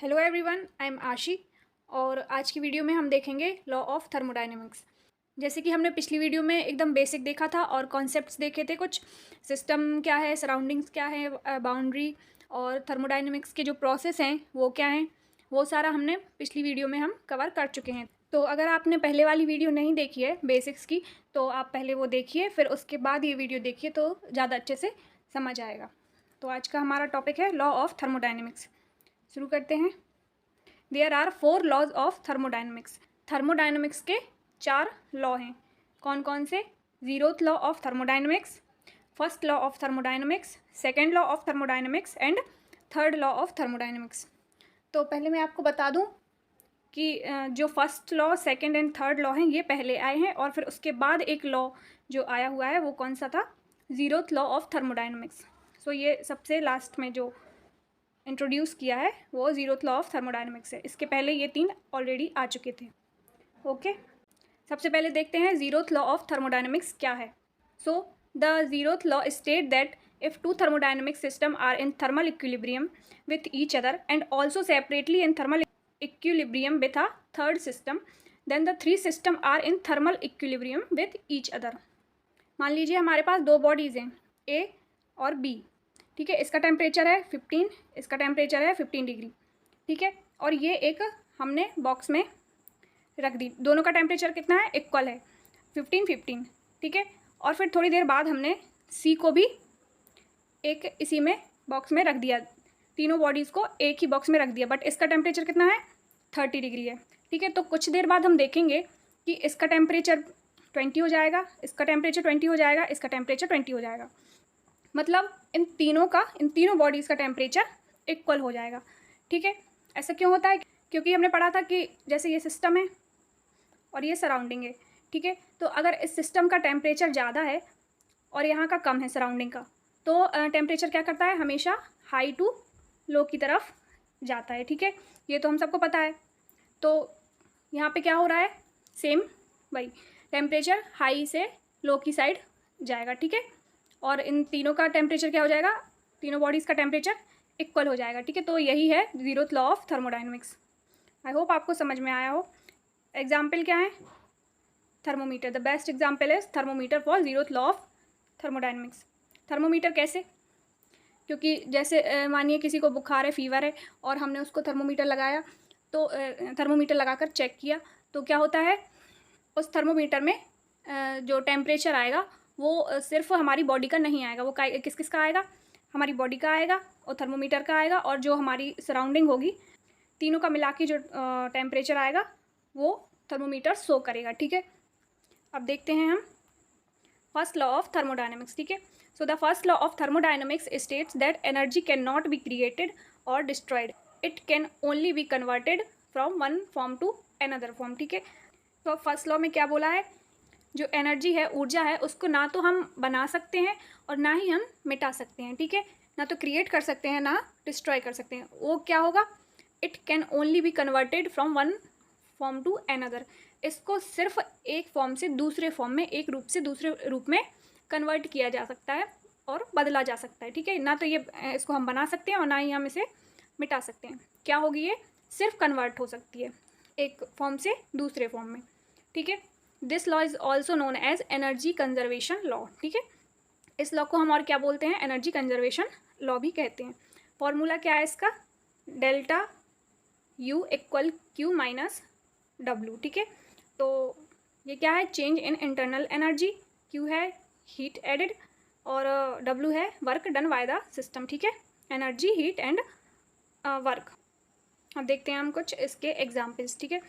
Hello everyone, I am आशी। और आज की वीडियो में हम देखेंगे लॉ ऑफ थर्मोडायनेमिक्स। जैसे कि हमने पिछली वीडियो में एकदम बेसिक देखा था और कॉन्सेप्ट्स देखे थे, कुछ सिस्टम क्या है, सराउंडिंग्स क्या है, बाउंड्री और थर्मोडायनेमिक्स के जो प्रोसेस हैं वो क्या हैं, वो सारा हमने पिछली वीडियो में हम कवर कर चुके हैं। तो अगर आपने पहले वाली वीडियो नहीं देखी है बेसिक्स की, तो आप पहले वो देखिए, फिर उसके बाद ये वीडियो देखिए तो ज़्यादा अच्छे से समझ आएगा। तो आज का हमारा टॉपिक है लॉ ऑफ थर्मोडायनेमिक्स। शुरू करते हैं। There are 4 laws of thermodynamics. Thermodynamics के 4 लॉ हैं। कौन कौन से? Zeroth law of thermodynamics, first law of thermodynamics, second law of thermodynamics and third law of thermodynamics. तो पहले मैं आपको बता दूं कि जो first law, second and third law हैं ये पहले आए हैं, और फिर उसके बाद एक लॉ जो आया हुआ है वो कौन सा था? Zeroth law of thermodynamics. So ये सबसे लास्ट में जो इंट्रोड्यूस किया है वो जीरोथ लॉ ऑफ थर्मोडायनेमिक्स है। इसके पहले ये 3 ऑलरेडी आ चुके थे। ओके, सबसे पहले देखते हैं जीरोथ लॉ ऑफ थर्मोडायनेमिक्स क्या है। So the zeroth law state that if two thermodynamic systems are in thermal equilibrium with each other and also separately in thermal equilibrium with a third system, then the three systems are in thermal equilibrium with each other. मान लीजिए हमारे पास दो bodies हैं A और B, ठीक है। इसका temperature है 15, इसका टेम्परेचर है 15 डिग्री, ठीक है। और ये एक हमने बॉक्स में रख दी, दोनों का टेम्परेचर कितना है? इक्वल है, 15-15, ठीक है। और फिर थोड़ी देर बाद हमने C को भी एक इसी में बॉक्स में रख दिया, तीनों बॉडीज़ को एक ही बॉक्स में रख दिया, बट इसका टेम्परेचर कितना है? 30 डिग्री है, ठीक है। तो कुछ देर बाद हम देखेंगे कि इसका टेम्परेचर 20 हो जाएगा, इसका टेम्परेचर 20 हो जाएगा, इसका टेम्परेचर 20 हो जाएगा। मतलब इन तीनों बॉडीज़ का टेम्परेचर इक्वल हो जाएगा, ठीक है। ऐसा क्यों होता है? क्योंकि हमने पढ़ा था कि जैसे ये सिस्टम है और ये सराउंडिंग है, ठीक है। तो अगर इस सिस्टम का टेम्परेचर ज़्यादा है और यहाँ का कम है, सराउंडिंग का, तो टेम्परेचर क्या करता है? हमेशा हाई टू लो की तरफ जाता है, ठीक है। ये तो हम सबको पता है। तो यहाँ पे क्या हो रहा है? सेम वही, टेम्परेचर हाई से लो की साइड जाएगा, ठीक है। और इन तीनों का टेम्परेचर क्या हो जाएगा? तीनों बॉडीज़ का टेम्परेचर इक्वल हो जाएगा, ठीक है। तो यही है zeroth law of thermodynamics. I hope आपको समझ में आया हो। एग्जाम्पल क्या है? Thermometer. The best example is thermometer for zeroth law of thermodynamics. Thermometer कैसे? क्योंकि जैसे मानिए किसी को बुखार है, फीवर है, और हमने उसको थर्मोमीटर लगाया, तो थर्मोमीटर लगाकर चेक किया, तो क्या होता है? उस थर्मोमीटर में जो टेम्परेचर आएगा वो सिर्फ हमारी बॉडी का नहीं आएगा, वो किस किस का आएगा? हमारी बॉडी का आएगा और थर्मोमीटर का आएगा, और जो हमारी सराउंडिंग होगी, तीनों का मिला के जो टेम्परेचर आएगा वो थर्मोमीटर शो करेगा, ठीक है। अब देखते हैं हम फर्स्ट लॉ ऑफ थर्मोडायनेमिक्स, ठीक है। So the first law of thermodynamics states that energy can not be created or destroyed, it can only be converted from one form to another form, ठीक है। तो फर्स्ट लॉ में क्या बोला है? जो एनर्जी है, ऊर्जा है, उसको ना तो हम बना सकते हैं और ना ही हम मिटा सकते हैं, ठीक है। ना तो क्रिएट कर सकते हैं, ना डिस्ट्रॉय कर सकते हैं। वो क्या होगा? It can only be converted from one form to another. इसको सिर्फ एक फॉर्म से दूसरे फॉर्म में, एक रूप से दूसरे रूप में कन्वर्ट किया जा सकता है और बदला जा सकता है, ठीक है। ना तो ये इसको हम बना सकते हैं और ना ही हम इसे मिटा सकते हैं। क्या होगी ये? सिर्फ कन्वर्ट हो सकती है एक फॉर्म से दूसरे फॉर्म में, ठीक है। This law is also known as energy conservation law, ठीक है। इस लॉ को हम और क्या बोलते हैं? एनर्जी कंजर्वेशन लॉ भी कहते हैं। फॉर्मूला क्या है इसका? Delta U equal Q minus W, ठीक है। तो ये क्या है? Change in internal energy. Q है हीट एडिड और डब्ल्यू है work done by the system, ठीक है। Energy, heat and work. अब देखते हैं हम कुछ इसके एग्जाम्पल्स, ठीक है।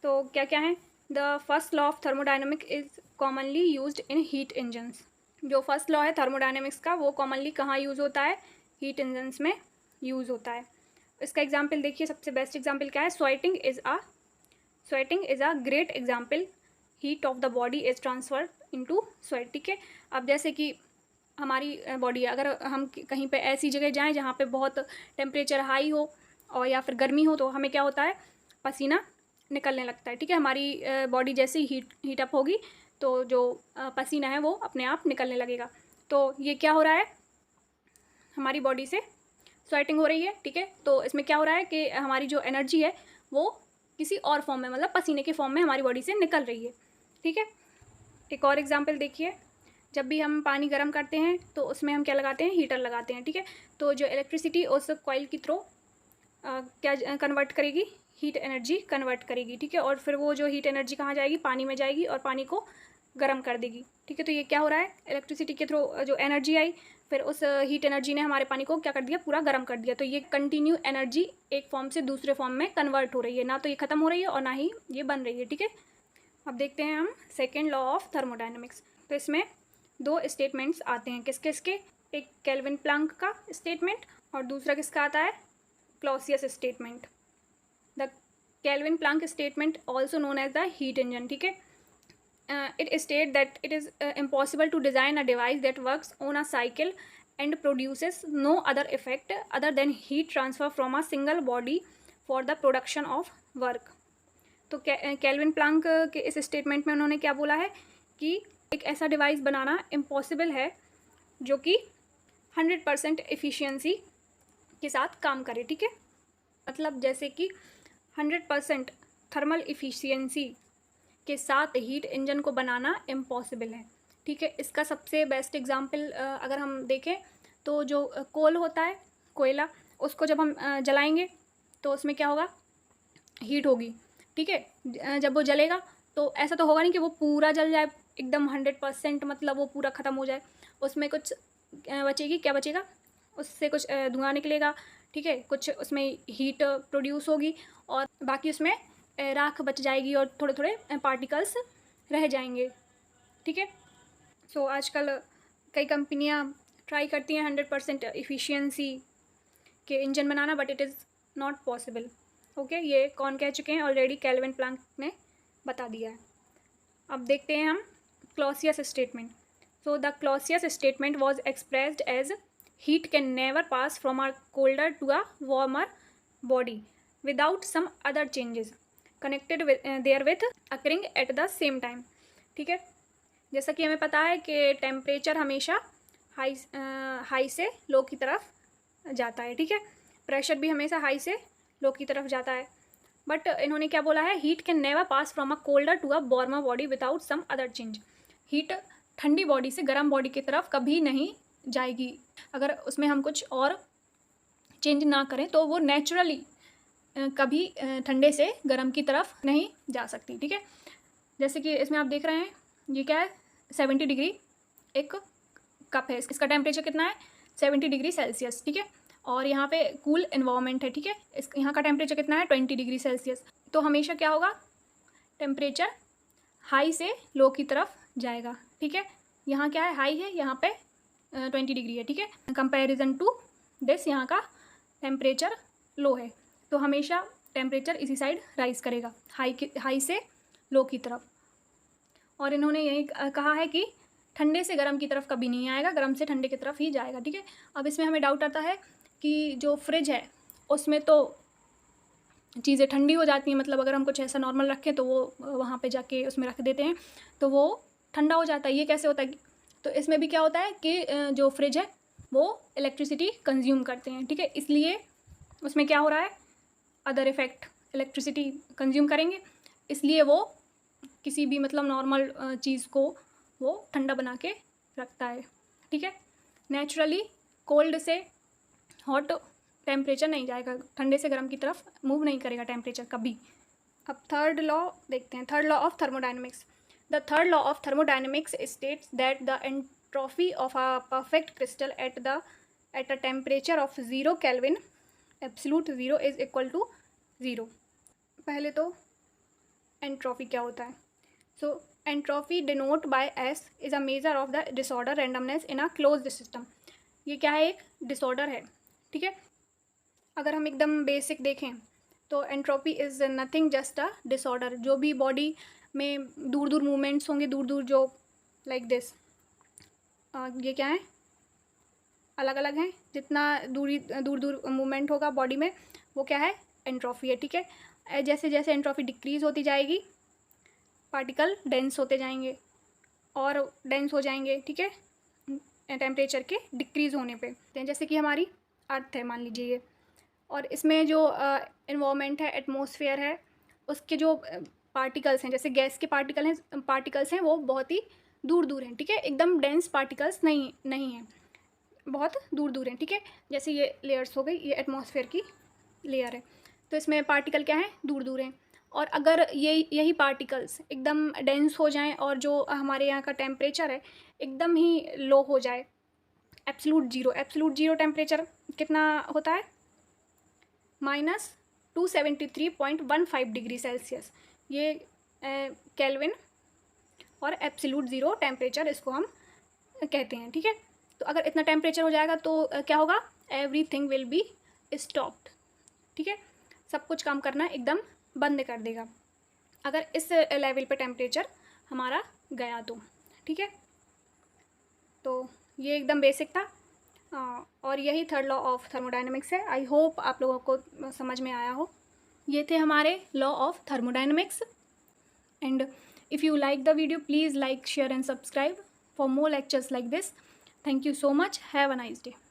तो क्या क्या है? The first law of thermodynamic is commonly used in heat engines. जो फर्स्ट लॉ है थर्मोडायनेमिक्स का, वो कॉमनली कहाँ यूज़ होता है? हीट इंजन्स में यूज़ होता है। इसका एग्जाम्पल देखिए, सबसे बेस्ट एग्जाम्पल क्या है? Sweating is a great example. Heat of the body is transfer into sweat, ठीक है। अब जैसे कि हमारी बॉडी, अगर हम कहीं पे ऐसी जगह जाएं जहाँ पे बहुत टेम्परेचर हाई हो और या फिर गर्मी हो, तो हमें क्या होता है? पसीना निकलने लगता है, ठीक है। हमारी बॉडी जैसे ही हीट अप होगी तो जो पसीना है वो अपने आप निकलने लगेगा। तो ये क्या हो रहा है? हमारी बॉडी से स्वेटिंग हो रही है, ठीक है। तो इसमें क्या हो रहा है कि हमारी जो एनर्जी है वो किसी और फॉर्म में, मतलब पसीने के फॉर्म में हमारी बॉडी से निकल रही है, ठीक है। एक और एग्जांपल देखिए, जब भी हम पानी गर्म करते हैं तो उसमें हम क्या लगाते हैं, हीटर लगाते हैं, ठीक है। तो जो इलेक्ट्रिसिटी उस कॉइल की थ्रू क्या कन्वर्ट करेगी, हीट एनर्जी कन्वर्ट करेगी, ठीक है। और फिर वो जो हीट एनर्जी कहाँ जाएगी, पानी में जाएगी और पानी को गर्म कर देगी, ठीक है। तो ये क्या हो रहा है, इलेक्ट्रिसिटी के थ्रू जो एनर्जी आई, फिर उस हीट एनर्जी ने हमारे पानी को क्या कर दिया, पूरा गर्म कर दिया। तो ये कंटिन्यू एनर्जी एक फॉर्म से दूसरे फॉर्म में कन्वर्ट हो रही है, ना तो ये ख़त्म हो रही है और ना ही ये बन रही है, ठीक है। अब देखते हैं हम सेकेंड लॉ ऑफ थर्मोडाइनमिक्स। तो इसमें दो स्टेटमेंट्स आते हैं, किसके किसके, एक केल्विन प्लैंक का स्टेटमेंट और दूसरा किसका आता है, Clausius statement. The Kelvin Planck statement also known as the heat engine, ठीक है। It states that it is impossible to design a device that works on a cycle and produces no other effect other than heat transfer from a single body for the production of work. तो kelvin Planck के इस statement में उन्होंने क्या बोला है कि एक ऐसा डिवाइस बनाना इम्पॉसिबल है जो कि 100% एफिशिएंसी के साथ काम करे, ठीक है। मतलब जैसे कि 100% थर्मल एफिशिएंसी के साथ हीट इंजन को बनाना इम्पॉसिबल है, ठीक है। इसका सबसे बेस्ट एग्जांपल अगर हम देखें तो जो कोल होता है, कोयला, उसको जब हम जलाएंगे तो उसमें क्या होगा, हीट होगी, ठीक है। जब वो जलेगा तो ऐसा तो होगा नहीं कि वो पूरा जल जाए एकदम 100%, मतलब वो पूरा ख़त्म हो जाए। उसमें कुछ बचेगी, क्या बचेगा, उससे कुछ धुआं निकलेगा, ठीक है। कुछ उसमें हीट प्रोड्यूस होगी और बाकी उसमें राख बच जाएगी और थोड़े थोड़े पार्टिकल्स रह जाएंगे, ठीक है। सो आजकल कई कंपनियां ट्राई करती हैं 100% एफिशिएंसी के engine banana, but it is not possible, okay. ये कौन कह चुके हैं ऑलरेडी, केल्विन प्लैंक ने बता दिया है। अब देखते हैं हम Clausius statement. So the Clausius statement was expressed as heat can never pass from a colder to a warmer body without some other changes connected there with occurring at the same time, ठीक है। जैसा कि हमें पता है कि temperature हमेशा high से लो की तरफ जाता है, ठीक है। प्रेशर भी हमेशा हाई से लो की तरफ जाता है, बट इन्होंने क्या बोला है, heat can never pass from a colder to a warmer body without some other change. Heat ठंडी बॉडी से गर्म बॉडी की तरफ कभी नहीं जाएगी अगर उसमें हम कुछ और चेंज ना करें, तो वो नेचुरली कभी ठंडे से गर्म की तरफ नहीं जा सकती, ठीक है। जैसे कि इसमें आप देख रहे हैं, ये क्या है, 70 डिग्री एक कप है, इसका टेम्परेचर कितना है, 70 डिग्री सेल्सियस, ठीक है। और यहाँ पे कूल एनवायरनमेंट है, ठीक है। इस यहाँ का टेम्परेचर कितना है, 20 डिग्री सेल्सियस। तो हमेशा क्या होगा, टेम्परेचर हाई से लो की तरफ जाएगा, ठीक है। यहाँ क्या है, हाई है, यहाँ पे 20 डिग्री है, ठीक है। कंपेरिजन टू दिस यहाँ का टेम्परेचर लो है, तो हमेशा टेम्परेचर इसी साइड राइज करेगा, हाई से लो की तरफ। और इन्होंने यही कहा है कि ठंडे से गर्म की तरफ कभी नहीं आएगा, गर्म से ठंडे की तरफ ही जाएगा, ठीक है। अब इसमें हमें डाउट आता है कि जो फ्रिज है उसमें तो चीज़ें ठंडी हो जाती हैं, मतलब अगर हम कुछ ऐसा नॉर्मल रखें तो वो वहाँ पे जाके उसमें रख देते हैं तो वो ठंडा हो जाता है, ये कैसे होता है। तो इसमें भी क्या होता है कि जो फ्रिज है वो इलेक्ट्रिसिटी कंज्यूम करते हैं, ठीक है। इसलिए उसमें क्या हो रहा है, अदर इफ़ेक्ट, इलेक्ट्रिसिटी कंज्यूम करेंगे, इसलिए वो किसी भी मतलब नॉर्मल चीज़ को वो ठंडा बना के रखता है, ठीक है। नेचुरली कोल्ड से हॉट टेम्परेचर नहीं जाएगा, ठंडे से गर्म की तरफ मूव नहीं करेगा टेम्परेचर कभी। अब थर्ड लॉ देखते हैं, third law of thermodynamics. The third law of thermodynamics states that the entropy of a perfect crystal at a temperature of 0 kelvin absolute 0 is equal to 0। पहले तो एंट्रोपी क्या होता है। So entropy denote by S is a measure of the disorder randomness in a closed system. ये क्या है, एक disorder है, ठीक है। अगर हम एकदम बेसिक देखें तो entropy is nothing just a disorder. जो भी बॉडी में दूर दूर मूवमेंट्स होंगे, दूर दूर जो लाइक दिस, ये क्या है, अलग अलग हैं, जितना दूर दूर मूवमेंट होगा बॉडी में वो क्या है, एंट्रोपी है, ठीक है। जैसे जैसे एंट्रोपी डिक्रीज़ होती जाएगी पार्टिकल डेंस होते जाएंगे और डेंस हो जाएंगे, ठीक है, टेम्परेचर के डिक्रीज़ होने पे। जैसे कि हमारी अर्थ है मान लीजिए ये, और इसमें जो इन्वायरमेंट है, एटमॉस्फेयर है, उसके जो पार्टिकल्स हैं, जैसे गैस के पार्टिकल्स हैं वो बहुत ही दूर दूर हैं, ठीक है, एकदम डेंस पार्टिकल्स नहीं हैं, बहुत दूर दूर हैं, ठीक है। जैसे ये लेयर्स हो गई, ये एटमॉस्फेयर की लेयर है, तो इसमें पार्टिकल क्या है, दूर दूर हैं। और अगर यही पार्टिकल्स एकदम डेंस हो जाएं और जो हमारे यहाँ का टेम्परेचर है एकदम ही लो हो जाए, एब्सलूट जीरो टेम्परेचर कितना होता है, -273.15 डिग्री सेल्सियस, ये केल्विन और एब्सलूट ज़ीरो टेम्परेचर इसको हम कहते हैं, ठीक है। तो अगर इतना टेम्परेचर हो जाएगा तो क्या होगा, एवरीथिंग विल बी स्टॉप्ड, ठीक है, सब कुछ काम करना एकदम बंद कर देगा अगर इस लेवल पे टेम्परेचर हमारा गया तो, ठीक है। तो ये एकदम बेसिक था, और यही थर्ड लॉ ऑफ थर्मोडायनेमिक्स है। आई होप आप लोगों को समझ में आया हो। ये थे हमारे law of thermodynamics, and if you like the video, please like, share and subscribe for more lectures like this. Thank you so much. Have a nice day.